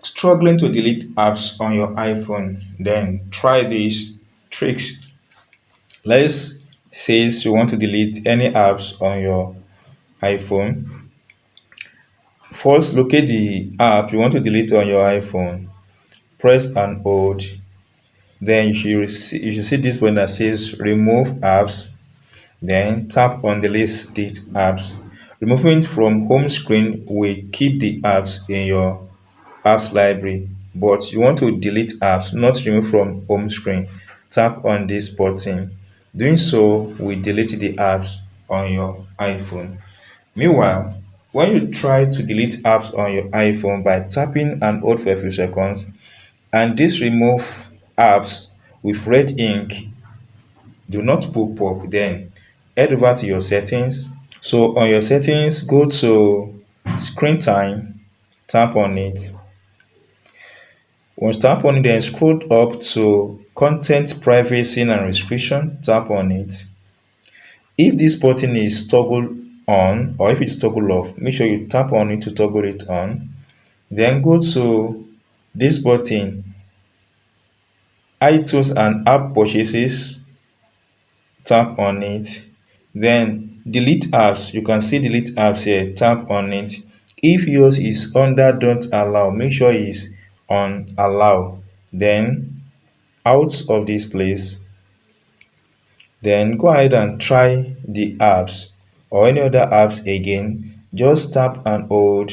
Struggling to delete apps on your iPhone, then try these tricks. Let's say you want to delete any apps on your iPhone. First, locate the app you want to delete on your iPhone. Press and hold. Then you should see this button that says remove apps. Then tap on the list delete apps. Removing it from home screen will keep the apps in your apps library, but you want to delete apps, not remove from home screen. Tap on this button. Doing so will delete the apps on your iPhone. Meanwhile, when you try to delete apps on your iPhone by tapping and hold for a few seconds, and this remove apps with red ink do not pop up, then head over to your settings. So on your settings, go to screen time, tap on it. Once tap on it, then scroll up to content privacy and restriction, tap on it. If this button is toggle on or if it's toggle off, make sure you tap on it to toggle it on. Then go to this button, iTunes and app purchases, tap on it. Then delete apps, you can see delete apps here, tap on it. If yours is under don't allow, make sure it's on allow. Then out of this place, then go ahead and try the apps or any other apps again. Just tap and hold.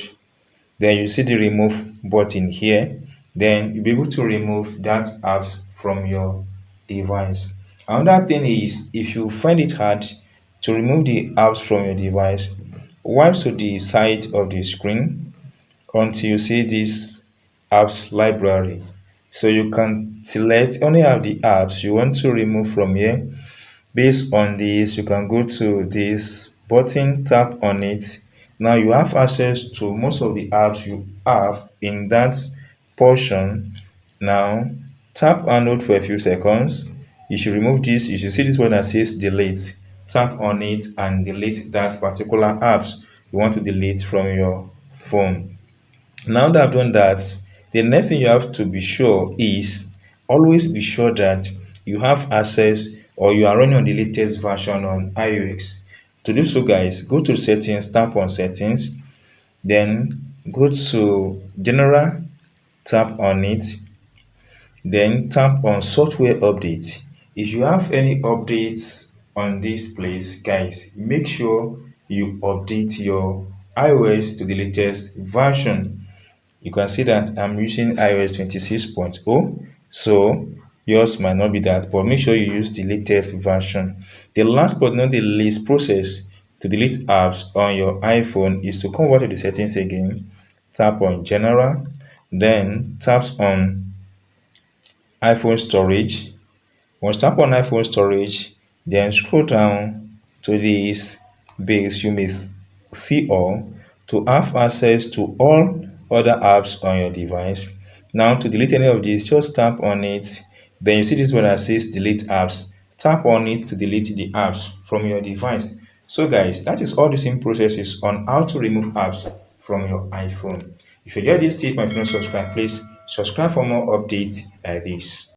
Then you see the remove button here. Then you'll be able to remove that apps from your device. Another thing is, if you find it hard to remove the apps from your device, wipe to the side of the screen until you see this apps library. So you can select any of the apps you want to remove from here. Based on this, you can go to this button, tap on it. Now you have access to most of the apps you have in that portion. Now tap and hold for a few seconds. You should remove this. You should see this one that says delete. Tap on it and delete that particular apps you want to delete from your phone. Now that I've done that, the next thing you have to be sure is always be sure that you have access or you are running on the latest version on iOS. To do so, guys, go to settings, tap on settings, then go to general, tap on it, then tap on software update. If you have any updates on this place, guys, make sure you update your iOS to the latest version. You can see that I'm using iOS 26.0, so yours might not be that, but make sure you use the latest version. The last but not the least process to delete apps on your iPhone is to come over to the settings again, tap on general, then tap on iPhone storage. Once tap on iPhone storage, then scroll down to this base. You may see all to have access to all other apps on your device. Now to delete any of these, just tap on it. Then you see this one that says delete apps. Tap on it to delete the apps from your device. So guys, that is all the same processes on how to remove apps from your iPhone. If you enjoyed this tip and if you don't subscribe, please subscribe for more updates like this.